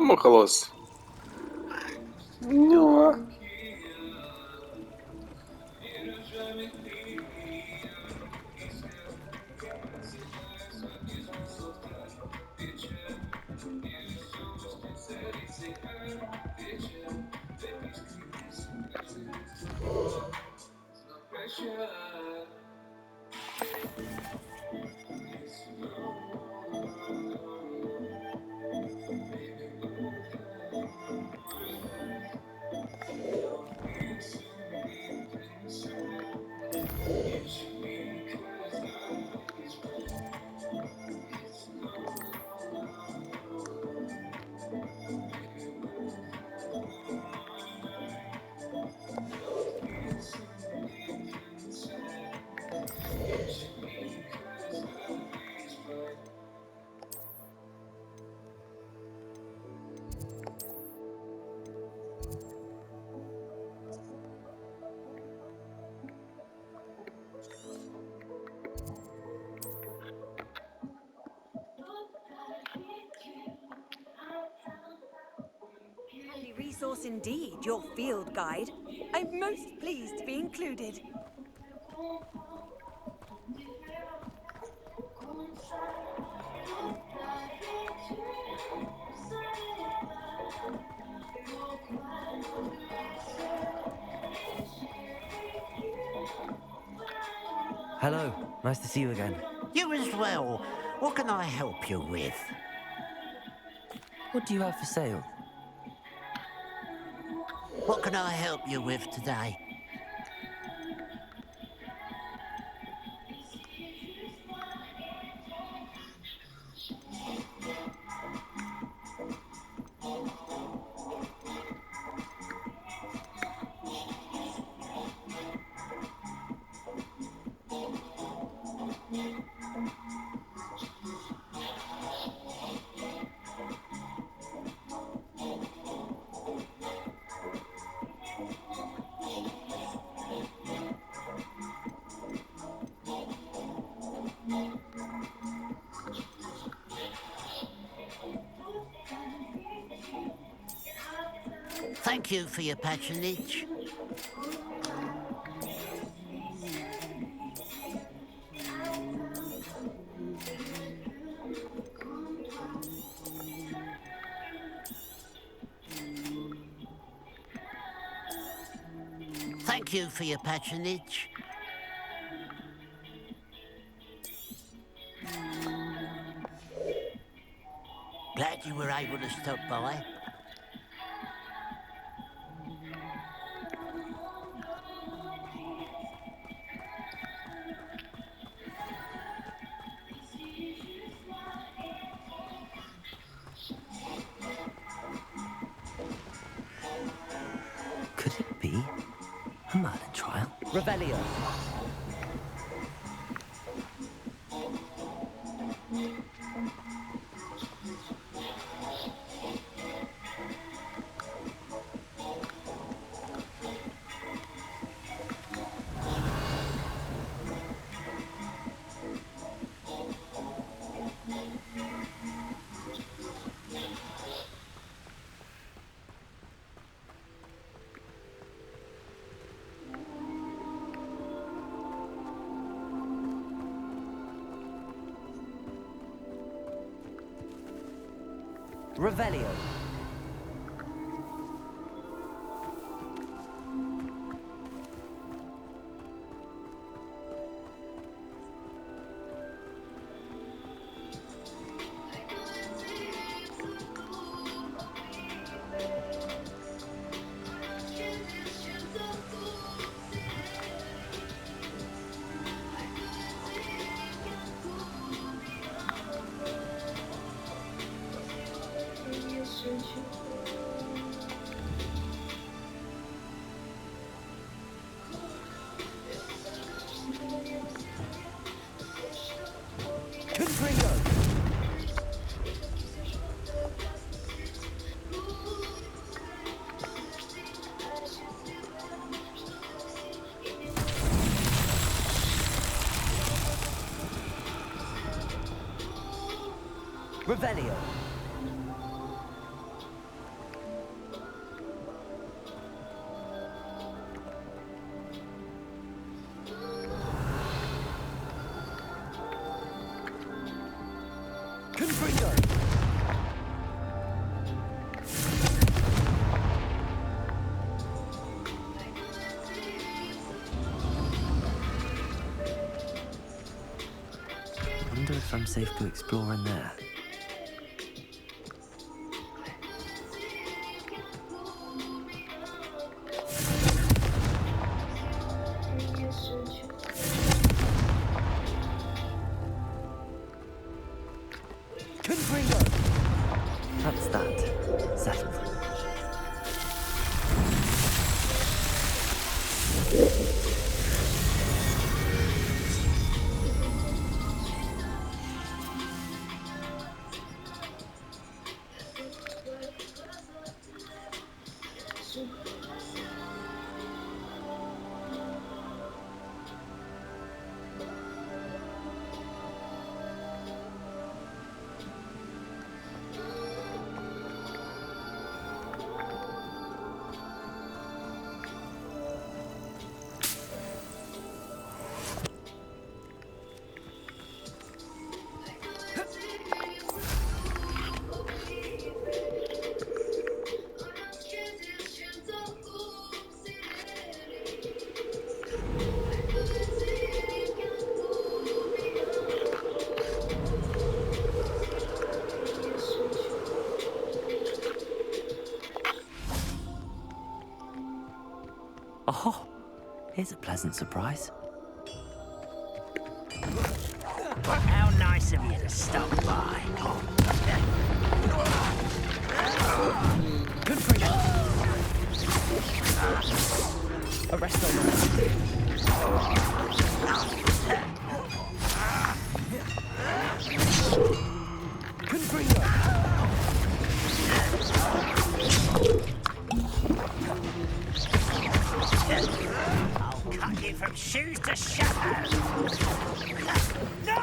ما خلاص. يوه. Handy resource indeed, your field guide. I'm most pleased to be included. Hello, nice to see you again. You as well. What can I help you with? What do you have for sale? What can I help you with today? Thank you for your patronage. Thank you for your patronage. Glad you were able to stop by. Could it be a Merlin trial? Revelio. Revelio. Revelio. Confringo! Wonder if I'm safe to explore in there. Confringo! That's that. Settled. Oh, here's a pleasant surprise. How nice of you to stop by. Confringo! Arrest them. Confringo! I'll cut you from shoes to shadows. No!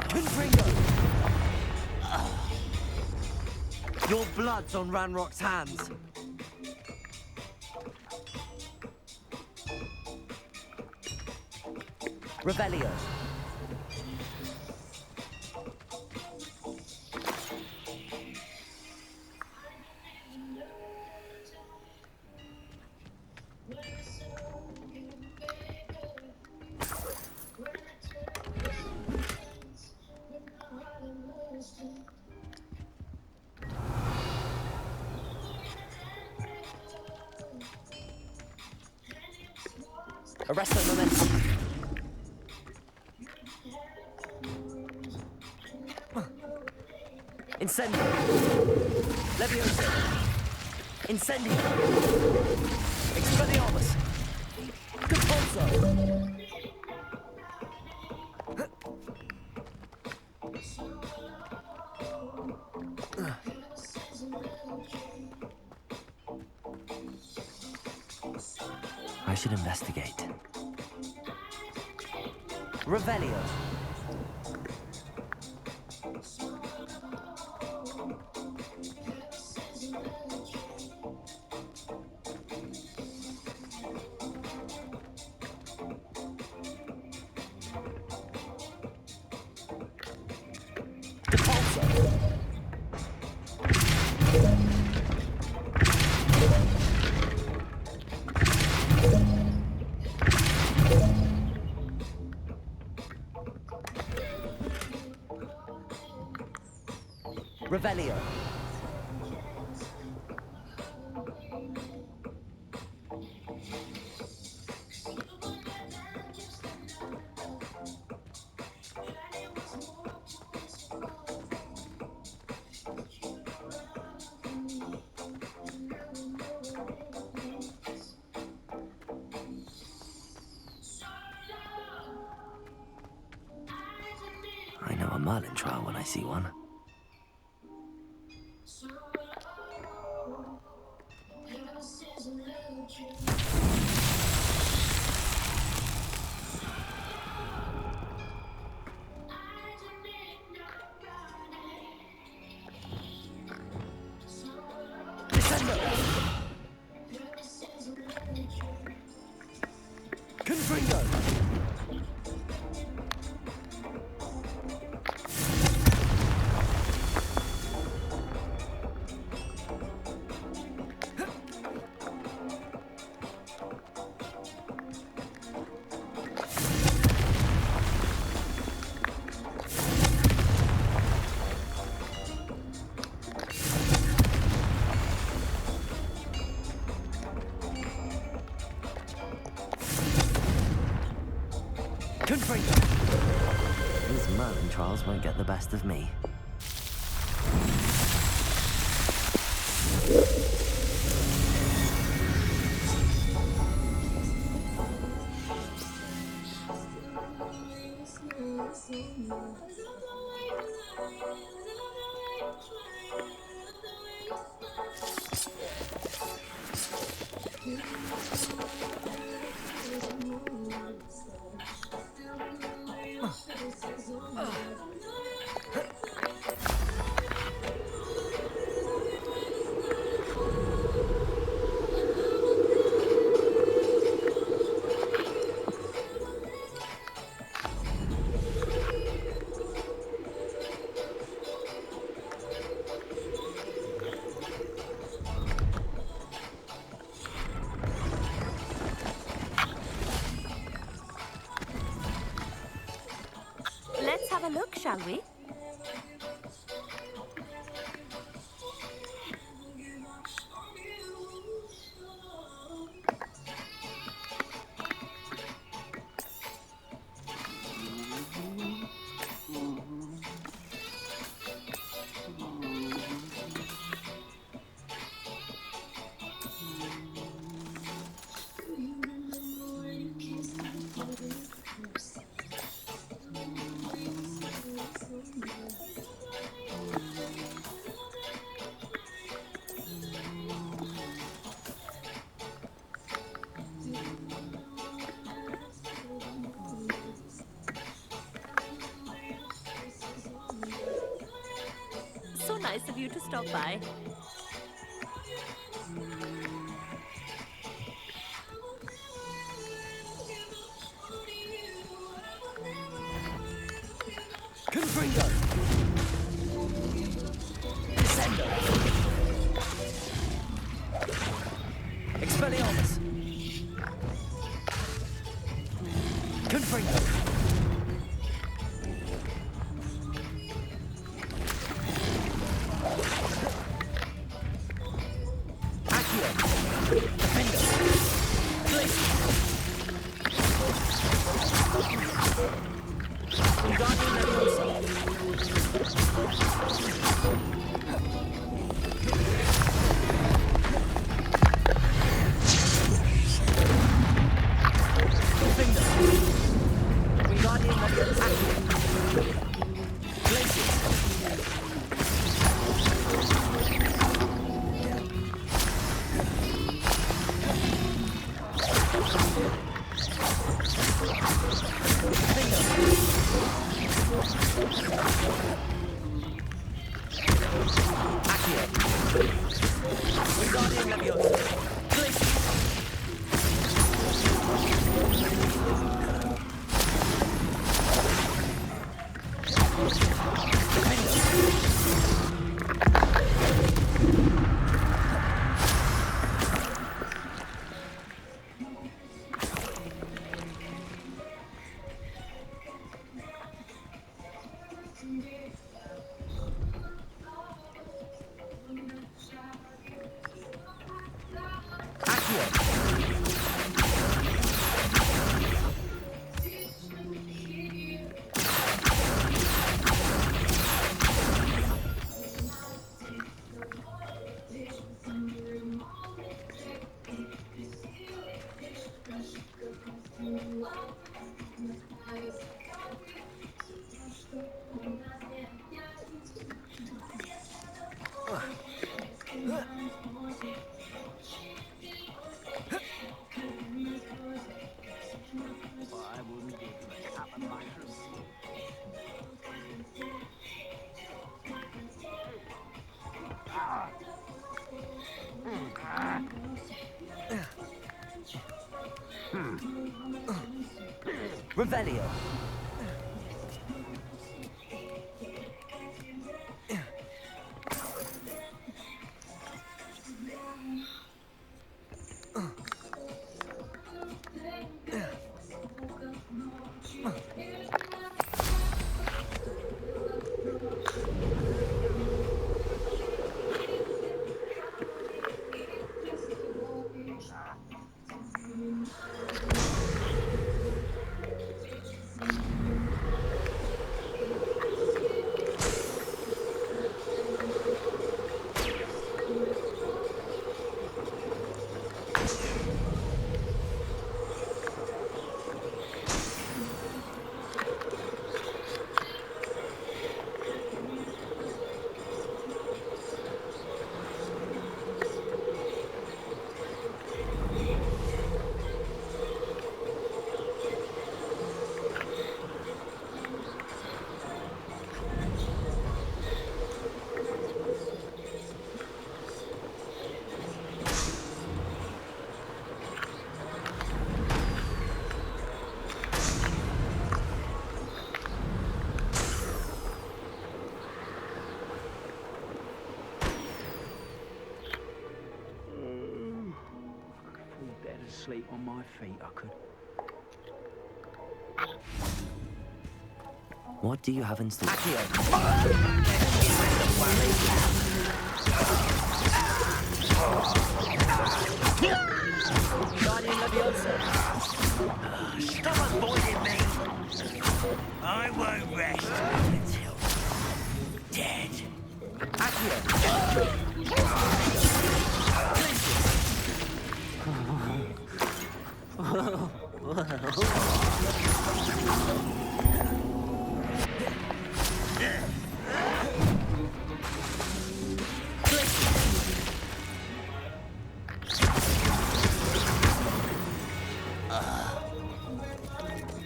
Confringo! Your blood's on Ranrock's hands. Revelio. Arresto momentum. Incendio. Levioso. Incendio. Expelliarmus. Compulso. I should investigate. Revelio. Compulso. Revelio. I know a Merlin trial when I see one. Confringo. Confringo. These Merlin trials won't get the best of me. Let's have a look, shall we? So nice of you to stop by. Confringo. Descendo. Expelliarmus. Confringo. Accio. Defendo. Glacier. Wingardium Leviosa. Defendo. Wingardium Leviosa. Glacier. Accio. Wingardium Leviosa. Glacier. Revelio. sleep on my feet, I could. What do you have in store? Guardian Leviosa. Stop avoiding me. I won't rest until dead.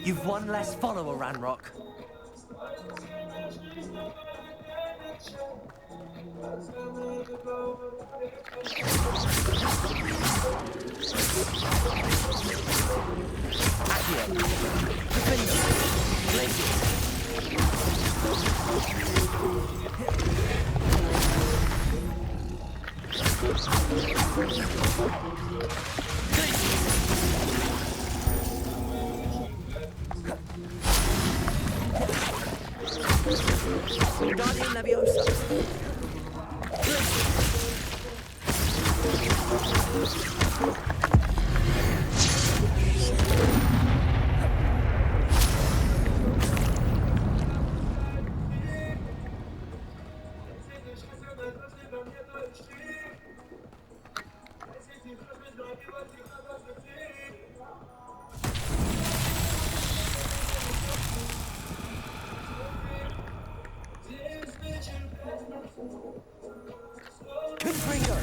You've one less follower, Ranrock. Guardian Leviosa. Confringo.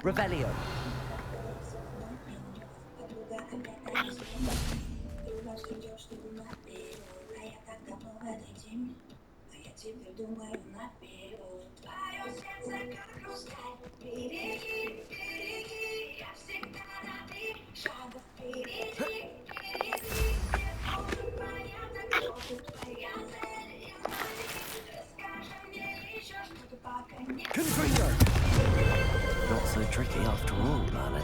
Revelio. Confringo. Not so tricky after all, Merlin.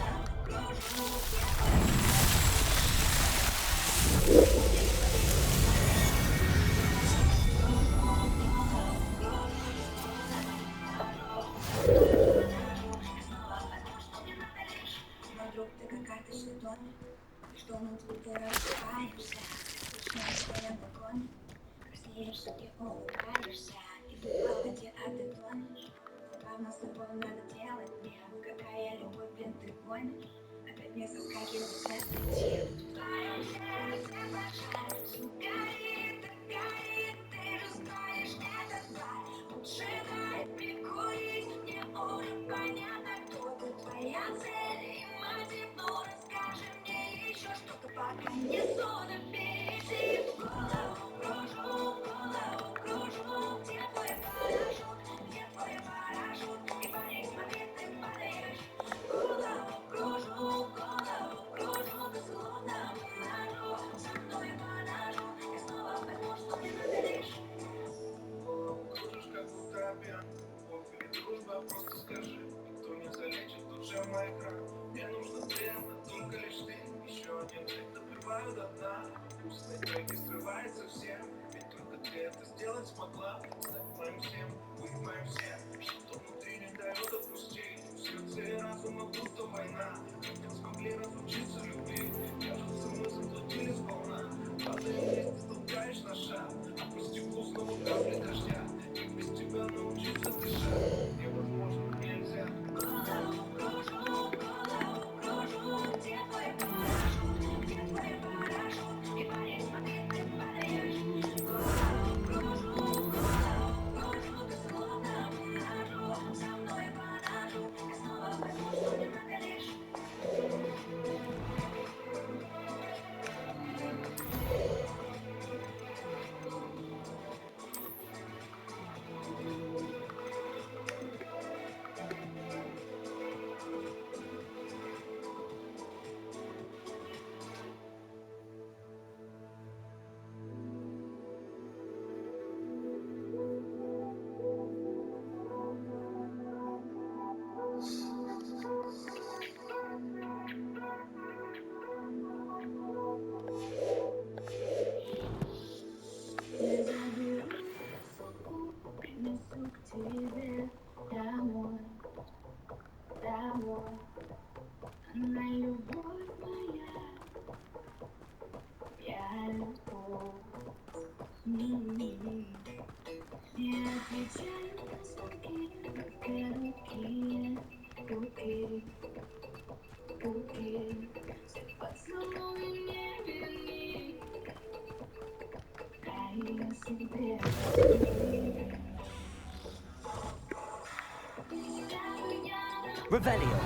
Revelio.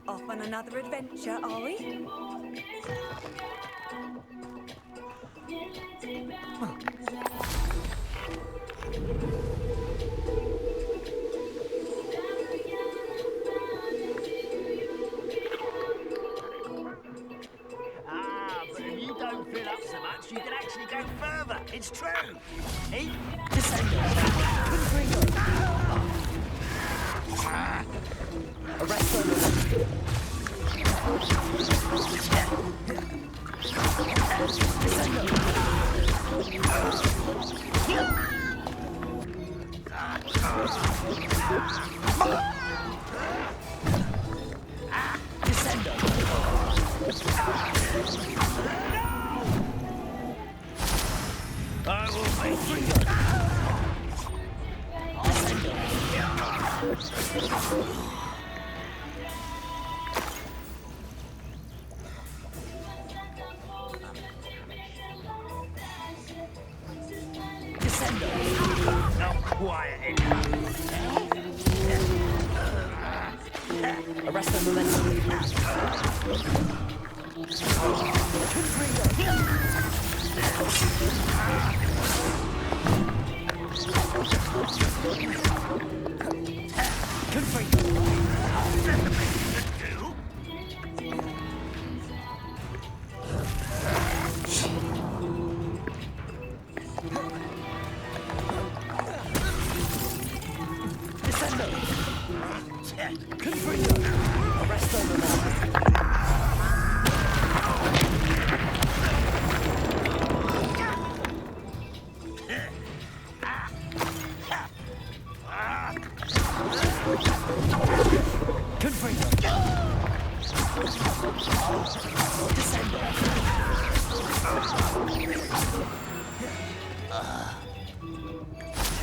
Off on another adventure, are we? Ah, but if you don't fill up so much, you can actually go further. It's true. Eat. I will make you. Not quiet enough. Arrest the momentum.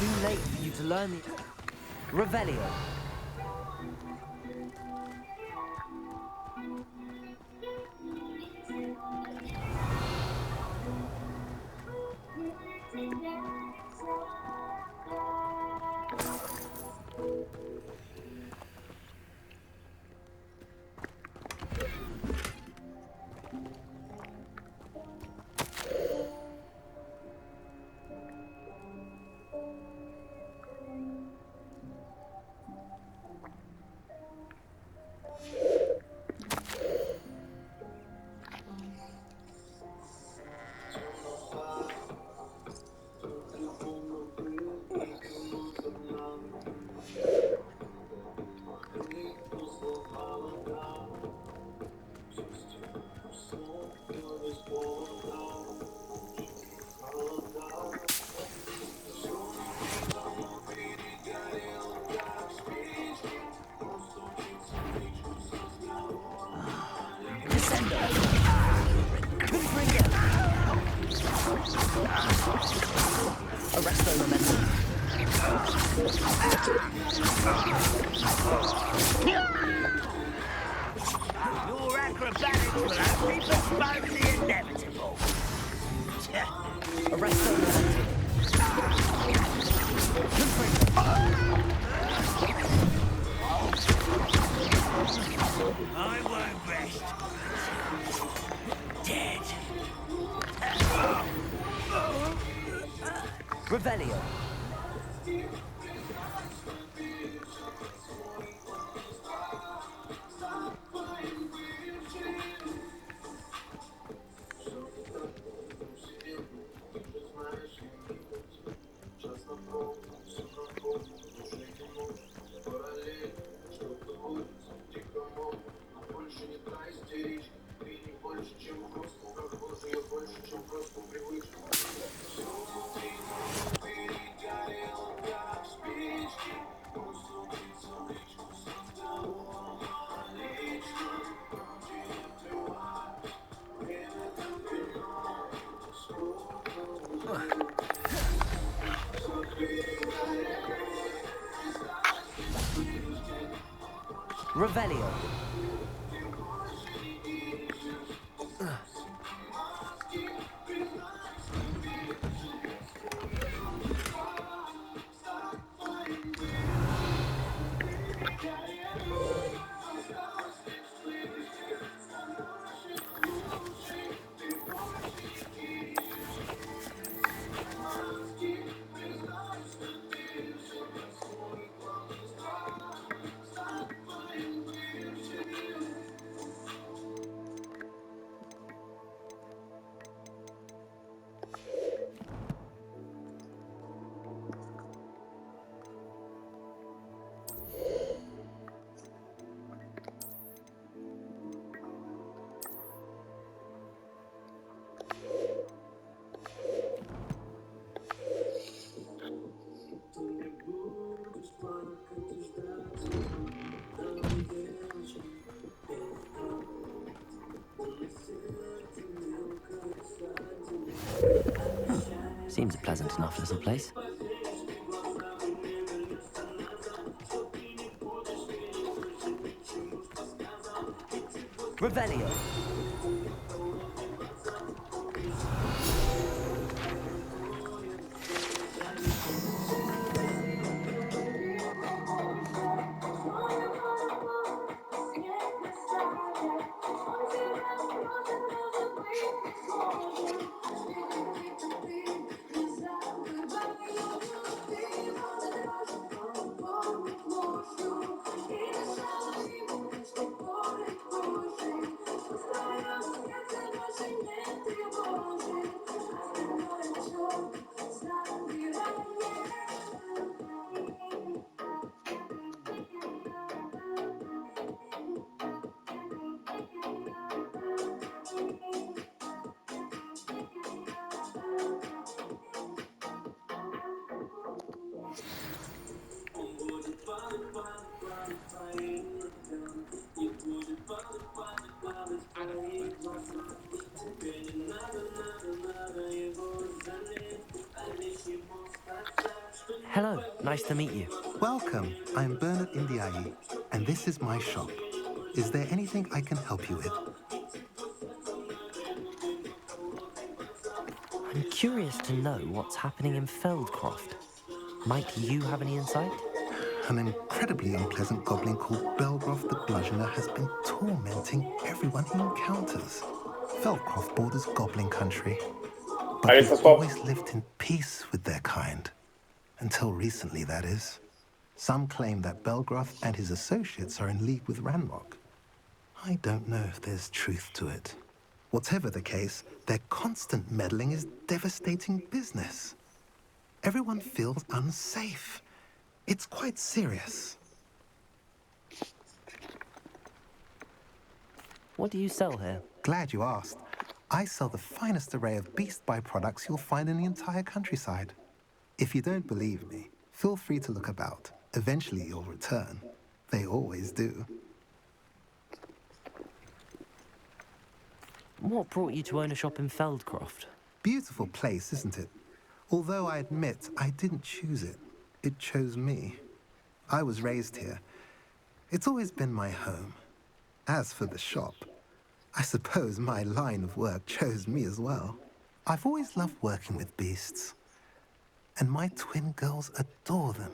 Too late for you to learn the Revelio. Arresto momentum. Your acrobatics will only postpone the inevitable. Arresto momentum. I won't rest. Dead. Revelio. Revelio. Seems a pleasant enough little place. Revelio. Hello, nice to meet you. Welcome. I'm Bernard Indiaye, and this is my shop. Is there anything I can help you with? I'm curious to know what's happening in Feldcroft. Might you have any insight? An incredibly unpleasant goblin called Belgroth the Bludgeoner has been tormenting everyone he encounters. Feldcroft borders goblin country, but Allez, we've ça swap. always lived in peace with their kind. Until recently, that is. Some claim that Belgroth and his associates are in league with Ranrock. I don't know if there's truth to it. Whatever the case, their constant meddling is devastating business. Everyone feels unsafe. It's quite serious. What do you sell here? Glad you asked. I sell the finest array of beast byproducts you'll find in the entire countryside. If you don't believe me, feel free to look about. Eventually you'll return. They always do. What brought you to own a shop in Feldcroft? Beautiful place, isn't it? Although I admit I didn't choose it. It chose me. I was raised here. It's always been my home. As for the shop, I suppose my line of work chose me as well. I've always loved working with beasts. And my twin girls adore them.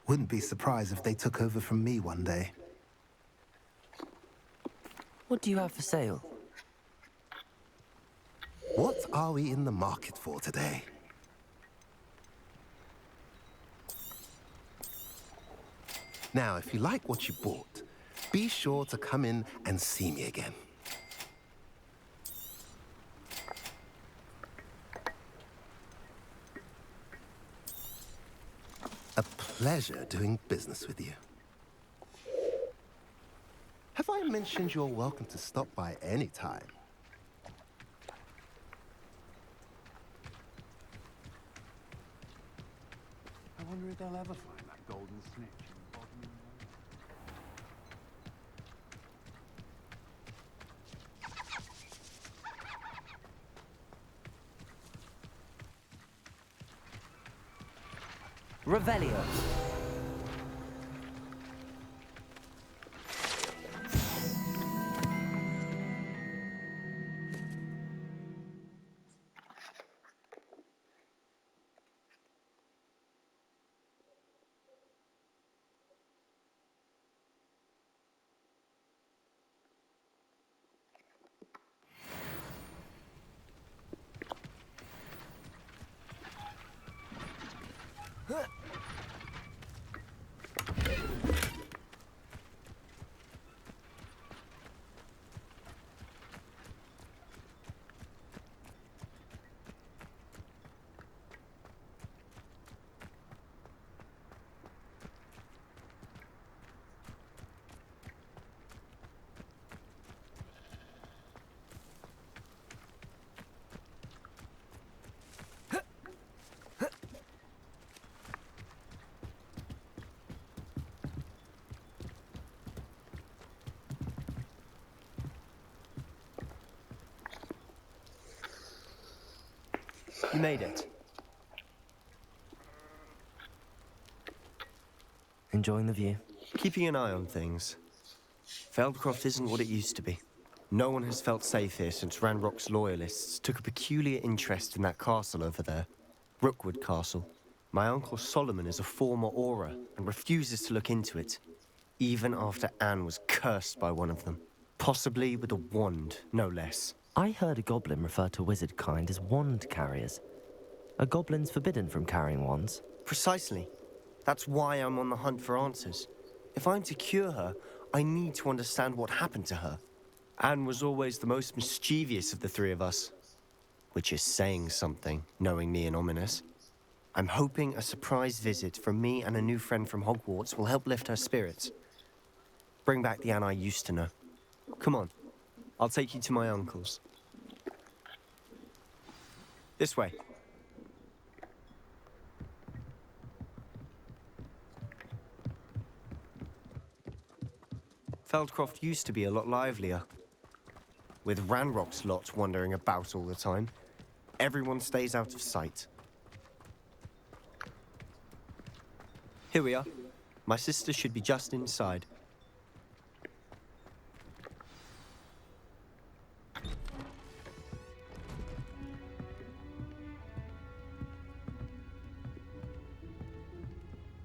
Wouldn't be surprised if they took over from me one day. What do you have for sale? What are we in the market for today? Now, if you like what you bought, be sure to come in and see me again. A pleasure doing business with you. Have I mentioned you're welcome to stop by any time? I wonder if they'll ever find that golden snitch in the bottom of the Revelio. You made it. Enjoying the view? Keeping an eye on things. Feldcroft isn't what it used to be. No one has felt safe here since Ranrock's loyalists took a peculiar interest in that castle over there. Rookwood Castle. My uncle Solomon is a former Auror and refuses to look into it, even after Anne was cursed by one of them. Possibly with a wand, no less. I heard a goblin refer to wizard kind as wand carriers. Are goblins forbidden from carrying wands? Precisely. That's why I'm on the hunt for answers. If I'm to cure her, I need to understand what happened to her. Anne was always the most mischievous of the three of us. Which is saying something, knowing me and Ominous. I'm hoping a surprise visit from me and a new friend from Hogwarts will help lift her spirits. Bring back the Anne I used to know. Come on, I'll take you to my uncle's. This way. Feldcroft used to be a lot livelier. With Ranrock's lot wandering about all the time, everyone stays out of sight. Here we are. My sister should be just inside.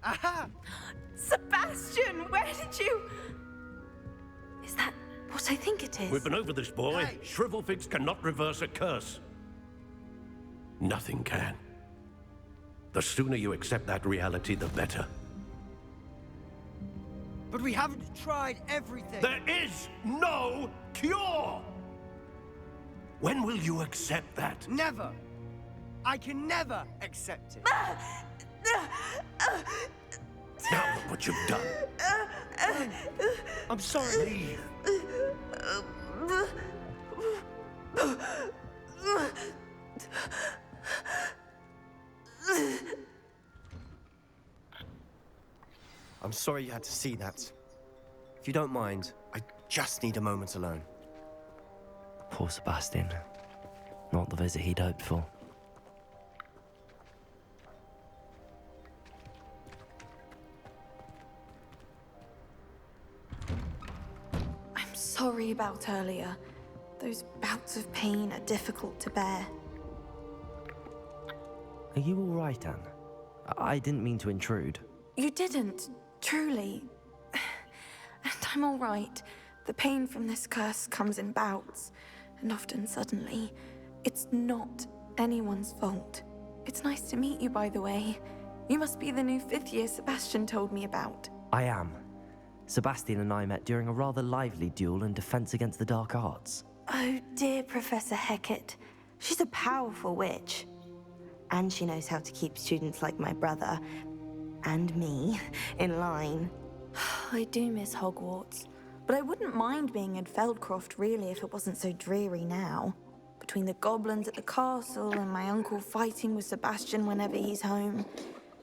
Aha! Sebastian, where did you... Is that what I think it is? We've been over this, boy. Hey. Shrivelfigs cannot reverse a curse. Nothing can. The sooner you accept that reality, the better. But we haven't tried everything. There is no cure! When will you accept that? Never. I can never accept it. Now look what you've done. I'm sorry. I'm sorry you had to see that. If you don't mind, I just need a moment alone. Poor Sebastian. Not the visit he'd hoped for. I'm sorry about earlier. Those bouts of pain are difficult to bear. Are you all right, Anne? I didn't mean to intrude. You didn't, truly. And I'm all right. The pain from this curse comes in bouts, and often suddenly. It's not anyone's fault. It's nice to meet you, by the way. You must be the new 5th year Sebastian told me about. I am. Sebastian and I met during a rather lively duel in defense against the dark arts. Oh, dear Professor Hecat. She's a powerful witch. And she knows how to keep students like my brother, and me, in line. I do miss Hogwarts, but I wouldn't mind being in Feldcroft, really, if it wasn't so dreary now. Between the goblins at the castle and my uncle fighting with Sebastian whenever he's home,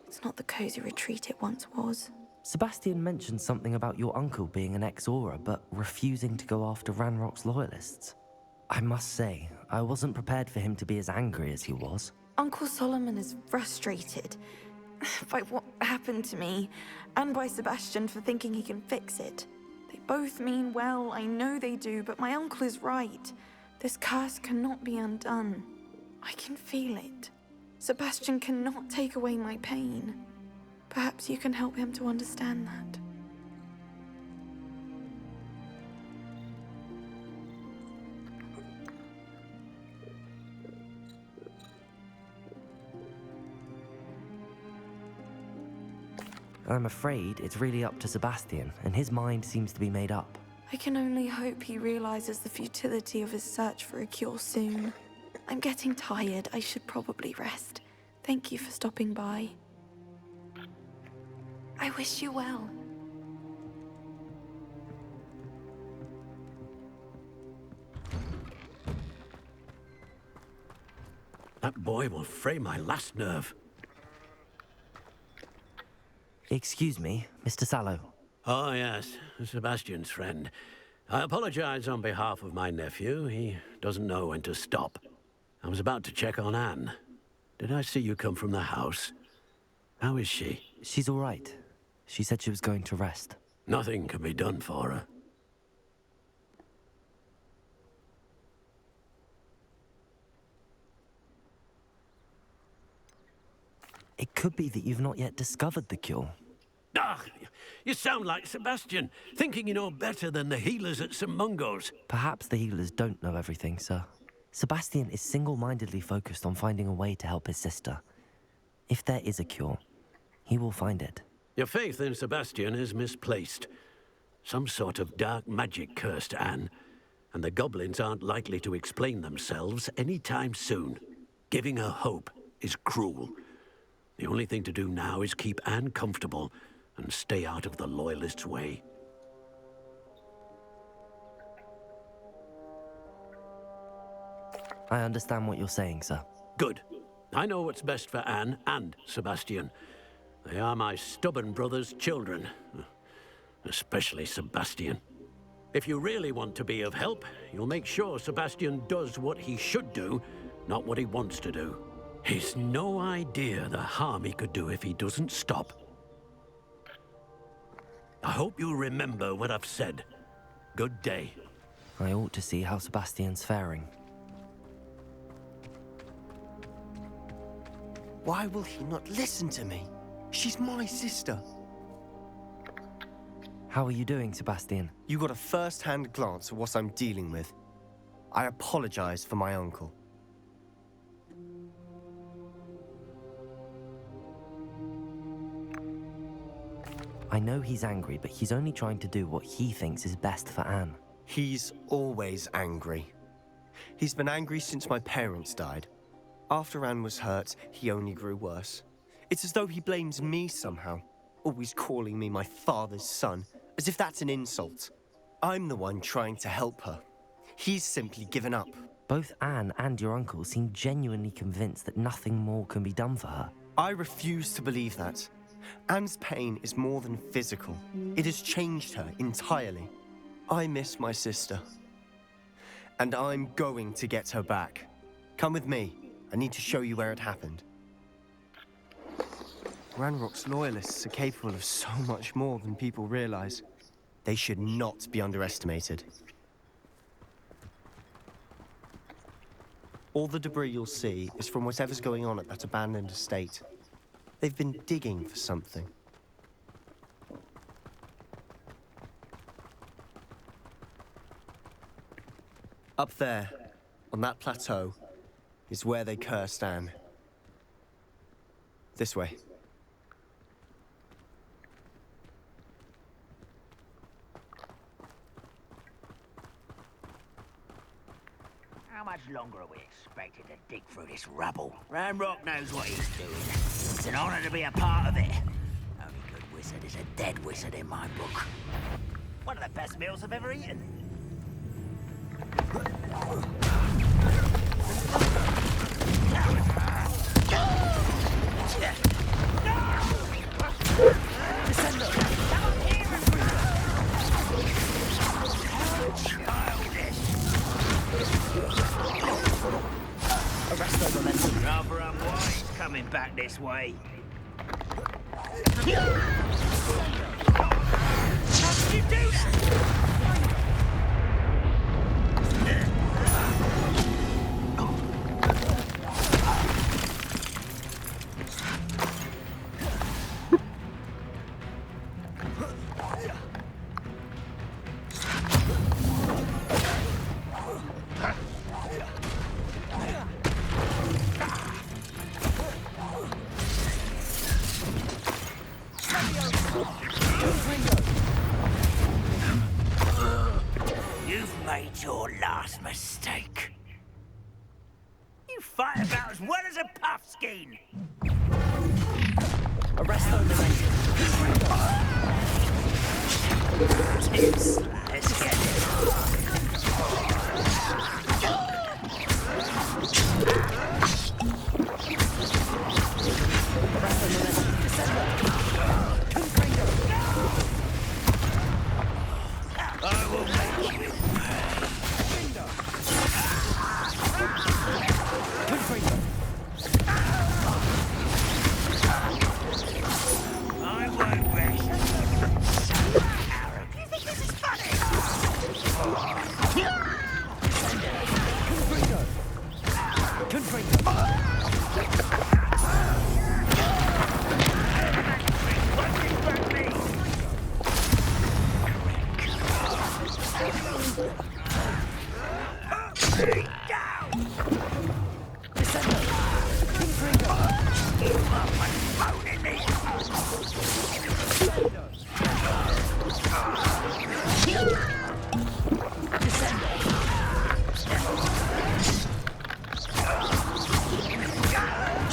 it's not the cozy retreat it once was. Sebastian mentioned something about your uncle being an ex-Auror, but refusing to go after Ranrock's loyalists. I must say, I wasn't prepared for him to be as angry as he was. Uncle Solomon is frustrated by what happened to me, and by Sebastian for thinking he can fix it. They both mean well, I know they do, but my uncle is right. This curse cannot be undone. I can feel it. Sebastian cannot take away my pain. Perhaps you can help him to understand that. I'm afraid it's really up to Sebastian, and his mind seems to be made up. I can only hope he realizes the futility of his search for a cure soon. I'm getting tired. I should probably rest. Thank you for stopping by. I wish you well. That boy will fray my last nerve. Excuse me, Mr. Sallow. Oh, yes, Sebastian's friend. I apologize on behalf of my nephew. He doesn't know when to stop. I was about to check on Anne. did I see you come from the house? How is she? She's all right. She said she was going to rest. Nothing can be done for her. It could be that you've not yet discovered the cure. Ah, you sound like Sebastian, thinking you know better than the healers at St. Mungo's. Perhaps the healers don't know everything, sir. Sebastian is single-mindedly focused on finding a way to help his sister. If there is a cure, he will find it. Your faith in Sebastian is misplaced. Some sort of dark magic cursed Anne, and the goblins aren't likely to explain themselves anytime soon. Giving her hope is cruel. The only thing to do now is keep Anne comfortable and stay out of the Loyalists' way. I understand what you're saying, sir. Good. I know what's best for Anne and Sebastian. They are my stubborn brother's children. Especially Sebastian. If you really want to be of help, you'll make sure Sebastian does what he should do, not what he wants to do. He's no idea the harm he could do if he doesn't stop. I hope you remember what I've said. Good day. I ought to see how Sebastian's faring. Why will he not listen to me? She's my sister. How are you doing, Sebastian? You got a first-hand glance at what I'm dealing with. I apologize for my uncle. I know he's angry, but he's only trying to do what he thinks is best for Anne. He's always angry. He's been angry since my parents died. After Anne was hurt, he only grew worse. It's as though he blames me somehow, always calling me my father's son, as if that's an insult. I'm the one trying to help her. He's simply given up. Both Anne and your uncle seem genuinely convinced that nothing more can be done for her. I refuse to believe that. Anne's pain is more than physical. It has changed her entirely. I miss my sister. And I'm going to get her back. Come with me. I need to show you where it happened. Ranrock's loyalists are capable of so much more than people realize. They should not be underestimated. All the debris you'll see is from whatever's going on at that abandoned estate. They've been digging for something. Up there, on that plateau, is where they cursed Anne. This way. How much longer are we expected to dig through this rubble? Ranrock knows what he's doing. It's an honor to be a part of it. Only good wizard is a dead wizard in my book. One of the best meals I've ever eaten. Rather unwise coming back this way. How did you do that? You've made your last mistake. You fight about as well as a puffskein. Arrest those tips. Let's get it. I will make you pay.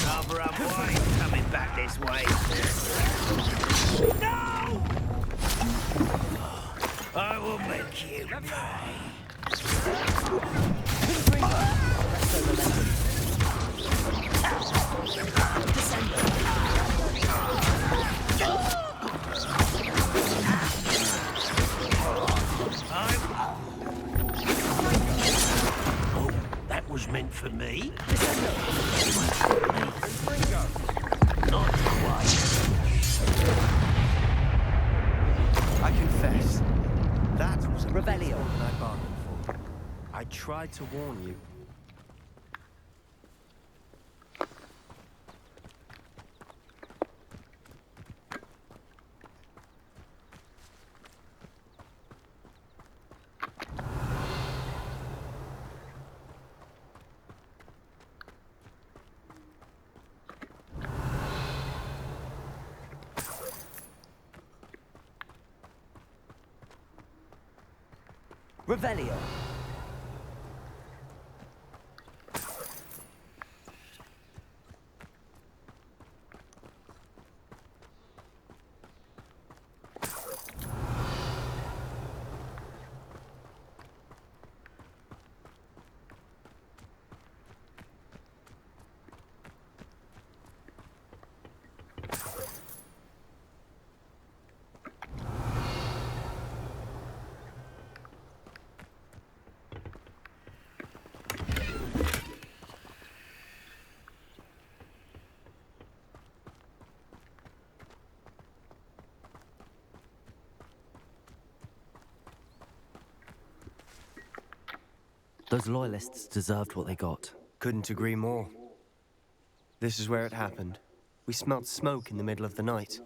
Rather unwise coming back this way. No! I will make you pay. Oh, that was meant for me? Not quite. I confess, that was a Revelio. bit more than I bargained for. I tried to warn you. Revelio. Those loyalists deserved what they got. Couldn't agree more. This is where it happened. We smelled smoke in the middle of the night.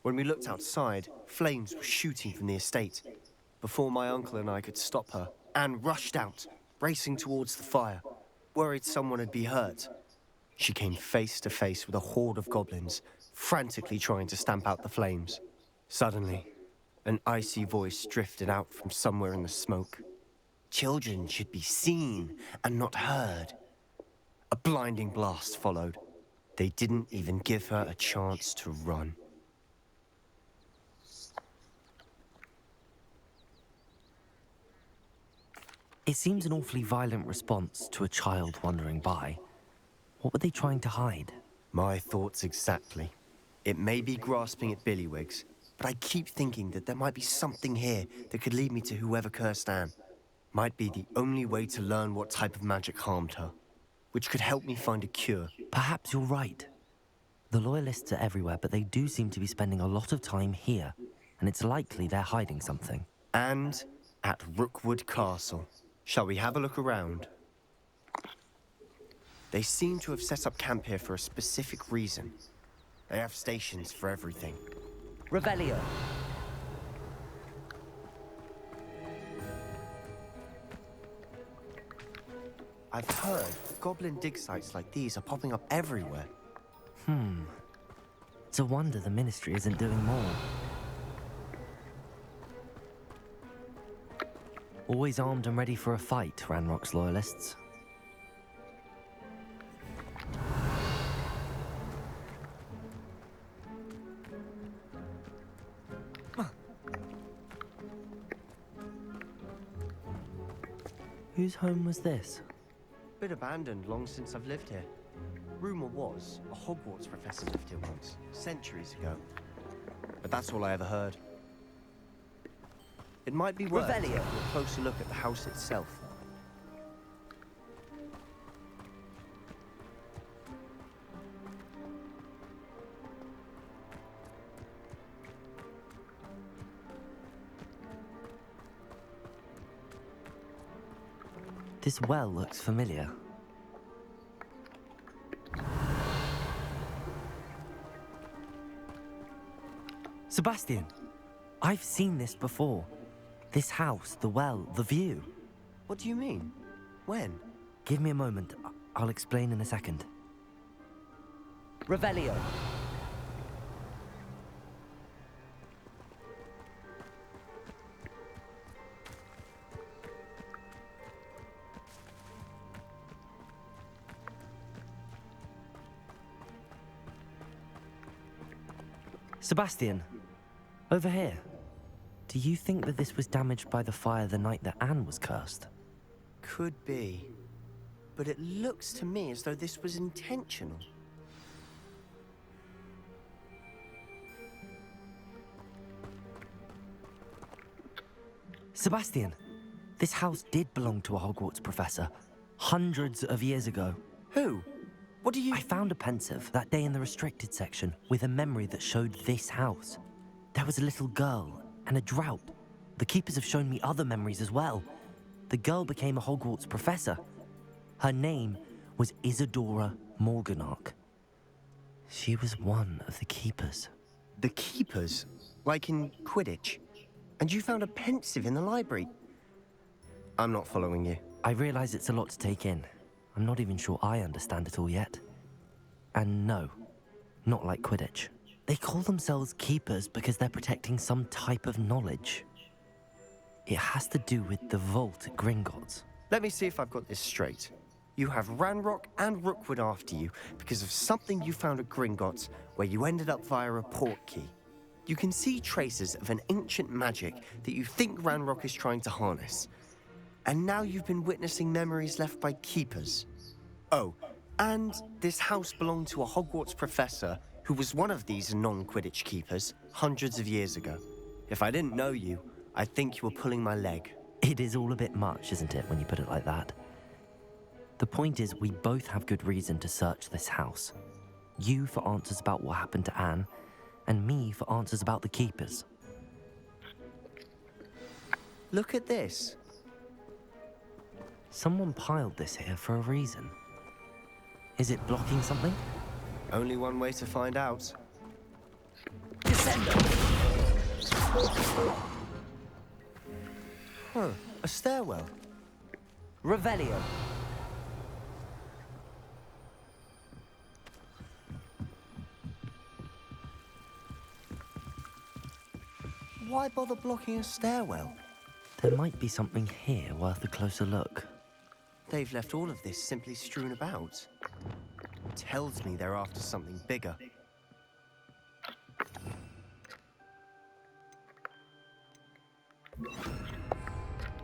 When we looked outside, flames were shooting from the estate. Before my uncle and I could stop her, Anne rushed out, racing towards the fire, worried someone would be hurt. She came face to face with a horde of goblins, frantically trying to stamp out the flames. Suddenly, an icy voice drifted out from somewhere in the smoke. Children should be seen and not heard. A blinding blast followed. They didn't even give her a chance to run. It seems an awfully violent response to a child wandering by. What were they trying to hide? My thoughts exactly. It may be grasping at Billywigs, but I keep thinking that there might be something here that could lead me to whoever cursed Anne. Might be the only way to learn what type of magic harmed her, which could help me find a cure. Perhaps you're right. The loyalists are everywhere, but they do seem to be spending a lot of time here, and it's likely they're hiding something. And at Rookwood Castle. Shall we have a look around? They seem to have set up camp here for a specific reason. They have stations for everything. Revelio. I've heard goblin dig sites like these are popping up everywhere. It's a wonder the Ministry isn't doing more. Always armed and ready for a fight, Ranrock's loyalists. Whose home was this? Bit abandoned long since I've lived here. Rumor was a Hogwarts professor lived here once, centuries ago. But that's all I ever heard. It might be worth taking a closer look at the house itself. This well looks familiar. Sebastian, I've seen this before. This house, the well, the view. What do you mean? When? Give me a moment. I'll explain in a second. Revelio. Sebastian, over here. Do you think that this was damaged by the fire the night that Anne was cursed? Could be. But it looks to me as though this was intentional. Sebastian, this house did belong to a Hogwarts professor, hundreds of years ago. Who? What do you... I found a pensive that day in the restricted section with a memory that showed this house. There was a little girl and a drought. The keepers have shown me other memories as well. The girl became a Hogwarts professor. Her name was Isadora Morganach. She was one of the keepers. The keepers? Like in Quidditch? And you found a pensive in the library? I'm not following you. I realize it's a lot to take in. I'm not even sure I understand it all yet. And no, not like Quidditch. They call themselves keepers because they're protecting some type of knowledge. It has to do with the vault at Gringotts. Let me see if I've got this straight. You have Ranrock and Rookwood after you because of something you found at Gringotts where you ended up via a port key. You can see traces of an ancient magic that you think Ranrock is trying to harness. And now you've been witnessing memories left by keepers. Oh, and this house belonged to a Hogwarts professor who was one of these non-Quidditch keepers hundreds of years ago. If I didn't know you, I'd think you were pulling my leg. It is all a bit much, isn't it, when you put it like that? The point is, we both have good reason to search this house. You for answers about what happened to Anne, and me for answers about the keepers. Look at this. Someone piled this here for a reason. Is it blocking something? Only one way to find out. Huh, a stairwell. Revelio. Why bother blocking a stairwell? There might be something here worth a closer look. They've left all of this simply strewn about. Tells me they're after something bigger.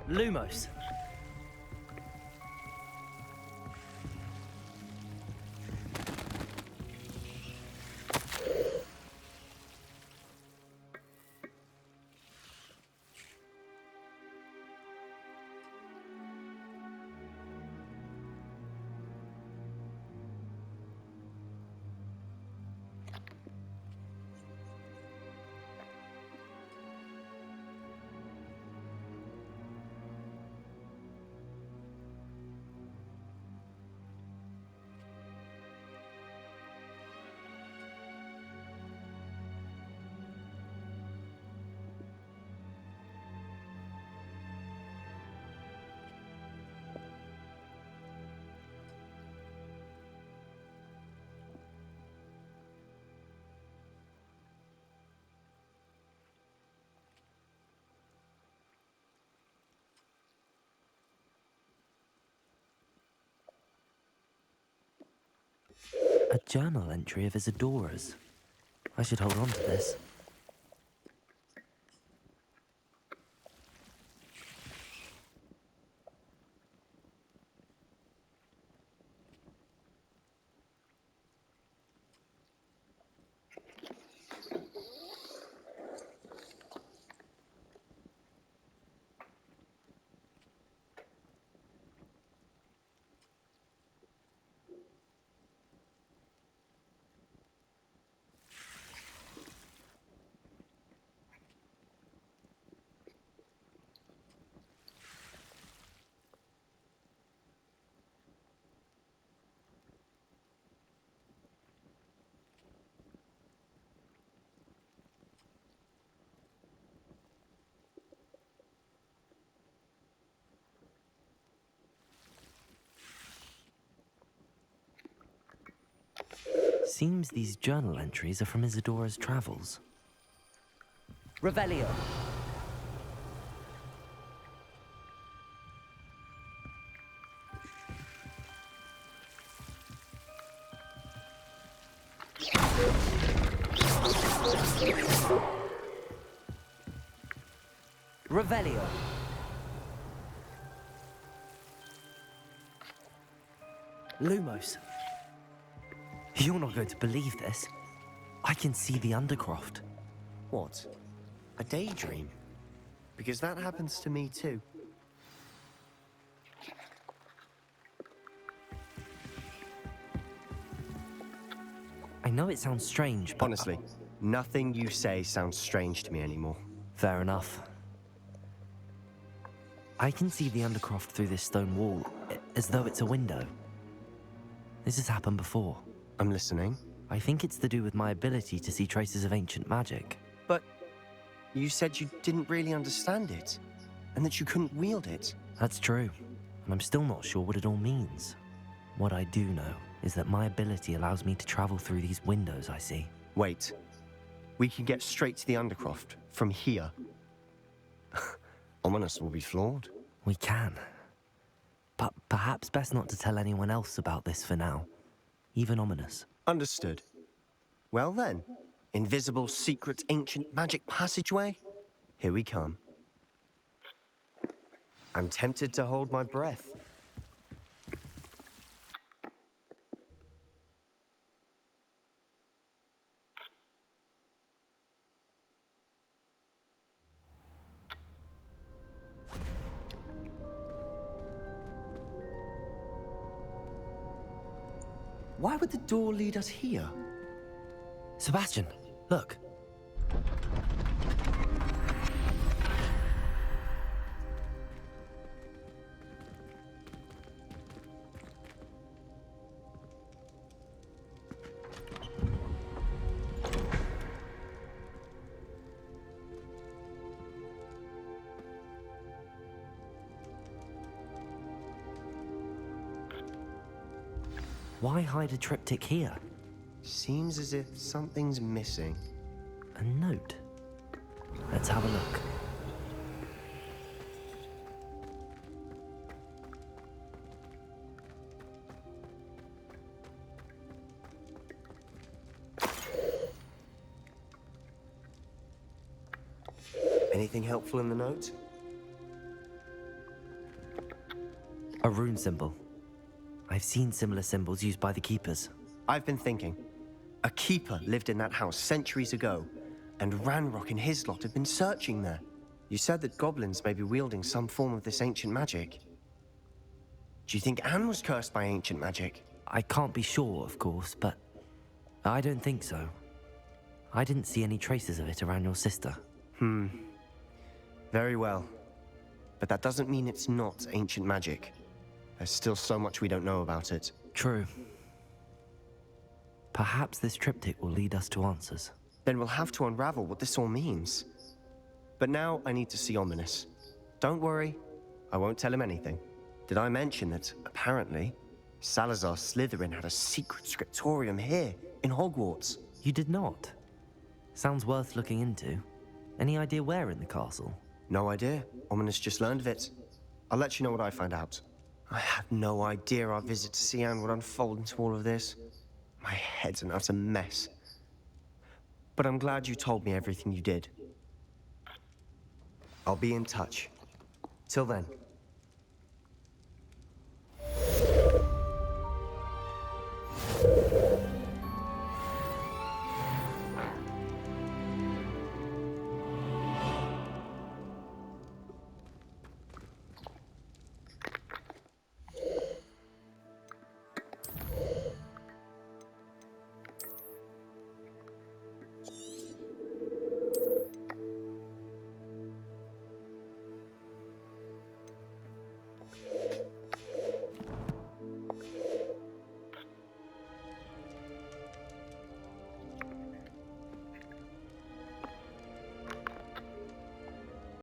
Lumos. A journal entry of Isadora's. I should hold on to this. Seems these journal entries are from Isadora's travels. Revelio. Revelio. Lumos. You're not going to believe this. I can see the Undercroft. What? A daydream? Because that happens to me too. I know it sounds strange, but... Honestly, nothing you say sounds strange to me anymore. Fair enough. I can see the Undercroft through this stone wall, as though it's a window. This has happened before. I'm listening. I think it's to do with my ability to see traces of ancient magic. But you said you didn't really understand it, and that you couldn't wield it. That's true, and I'm still not sure what it all means. What I do know is that my ability allows me to travel through these windows I see. Wait. We can get straight to the Undercroft from here. Ominous will be flawed. We can. But perhaps best not to tell anyone else about this for now. Even Ominous. Understood. Well then, invisible, secret, ancient magic passageway? Here we come. I'm tempted to hold my breath. Why would the door lead us here? Sebastian, look. Why hide a triptych here? Seems as if something's missing. A note. Let's have a look. Anything helpful in the note? A rune symbol. I've seen similar symbols used by the Keepers. I've been thinking. A keeper lived in that house centuries ago, and Ranrock and his lot have been searching there. You said that goblins may be wielding some form of this ancient magic. Do you think Anne was cursed by ancient magic? I can't be sure, of course, but I don't think so. I didn't see any traces of it around your sister. Very well. But that doesn't mean it's not ancient magic. There's still so much we don't know about it. True. Perhaps this triptych will lead us to answers. Then we'll have to unravel what this all means. But now I need to see Ominous. Don't worry, I won't tell him anything. Did I mention that, apparently, Salazar Slytherin had a secret scriptorium here, in Hogwarts? You did not? Sounds worth looking into. Any idea where in the castle? No idea. Ominous just learned of it. I'll let you know what I find out. I had no idea our visit to Cian would unfold into all of this. My head's an utter mess. But I'm glad you told me everything you did. I'll be in touch. Till then.